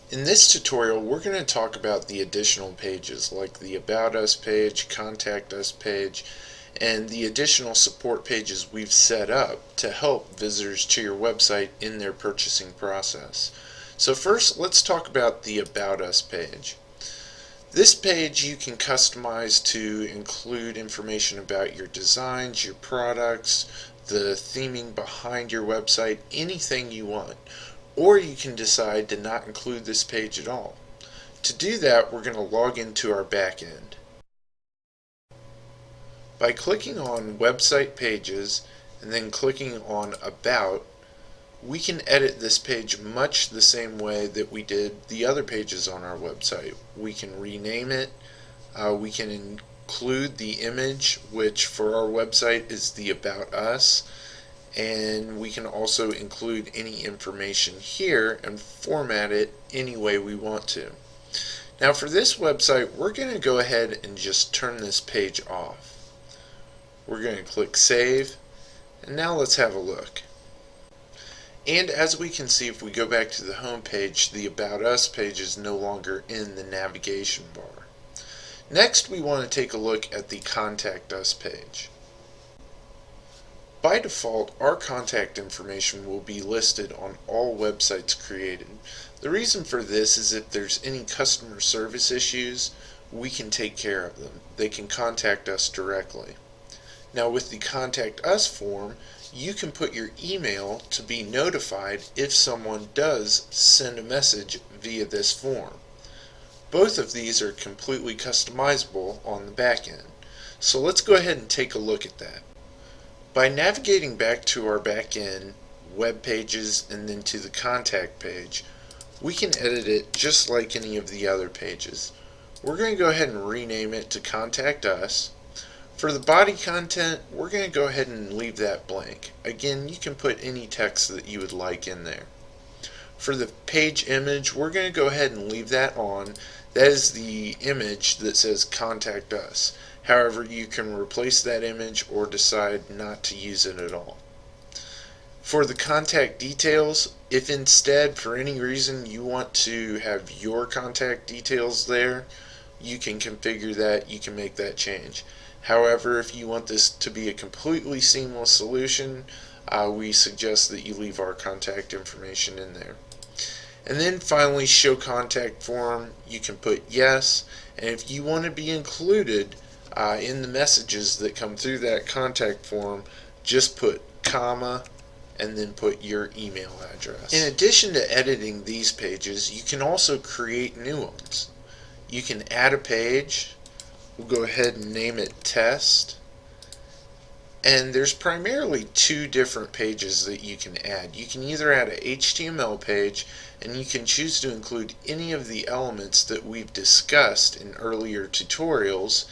In this tutorial, we're going to talk about the additional pages like the About Us page, Contact Us page, and the additional support pages we've set up to help visitors to your website in their purchasing process. So first, let's talk about the About Us page. This page you can customize to include information about your designs, your products, the theming behind your website, anything you want. Or you can decide to not include this page at all. To do that, we're going to log into our backend. By clicking on Website Pages and then clicking on About, we can edit this page much the same way that we did the other pages on our website. We can rename it, we can include the image, which for our website is the About Us, and we can also include any information here and format it any way we want to. Now for this website, we're going to go ahead and just turn this page off. We're going to click Save, and now let's have a look. And as we can see, if we go back to the home page, the About Us page is no longer in the navigation bar. Next, we want to take a look at the Contact Us page. By default, our contact information will be listed on all websites created. The reason for this is if there's any customer service issues, we can take care of them. They can contact us directly. Now with the Contact Us form, you can put your email to be notified if someone does send a message via this form. Both of these are completely customizable on the back end. So let's go ahead and take a look at that. By navigating back to our back end, web pages, and then to the contact page, we can edit it just like any of the other pages. We're going to go ahead and rename it to Contact Us. For the body content, we're going to go ahead and leave that blank. Again, you can put any text that you would like in there. For the page image, we're going to go ahead and leave that on. That is the image that says Contact Us. However, you can replace that image or decide not to use it at all. For the contact details, if instead for any reason you want to have your contact details there, you can configure that, you can make that change. However, if you want this to be a completely seamless solution, we suggest that you leave our contact information in there. And then finally, show contact form, you can put yes, and if you want to be included in the messages that come through that contact form, just put comma and then put your email address. In addition to editing these pages, you can also create new ones. You can add a page. We'll go ahead and name it Test. And there's primarily two different pages that you can add. You can either add a HTML page, and you can choose to include any of the elements that we've discussed in earlier tutorials,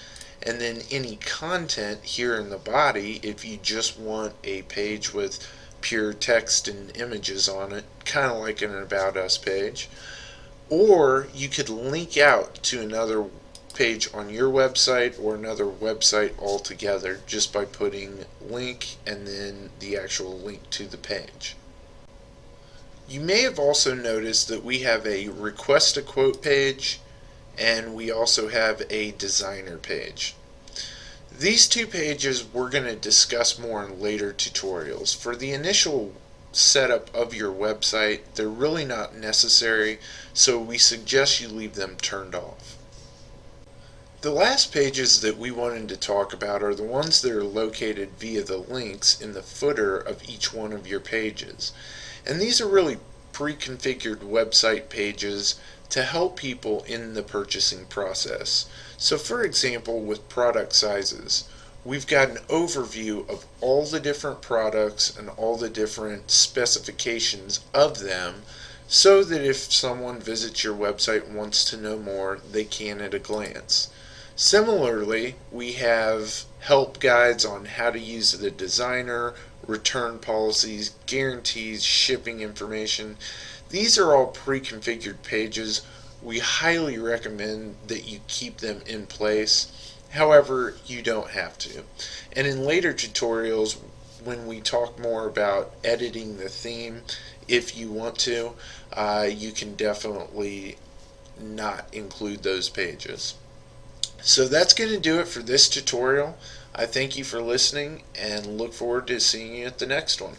and then any content here in the body if you just want a page with pure text and images on it, kind of like an About Us page. Or you could link out to another page on your website or another website altogether just by putting link and then the actual link to the page. You may have also noticed that we have a Request a Quote page, and we also have a designer page. These two pages we're going to discuss more in later tutorials. For the initial setup of your website, they're really not necessary, so we suggest you leave them turned off. The last pages that we wanted to talk about are the ones that are located via the links in the footer of each one of your pages. And these are really pre-configured website pages to help people in the purchasing process. So for example, with product sizes, we've got an overview of all the different products and all the different specifications of them, so that if someone visits your website and wants to know more, they can at a glance. Similarly, we have help guides on how to use the designer, return policies, guarantees, shipping information. These are all pre-configured pages. We highly recommend that you keep them in place. However, you don't have to. And in later tutorials, when we talk more about editing the theme, if you want to, you can definitely not include those pages. So that's going to do it for this tutorial. I thank you for listening and look forward to seeing you at the next one.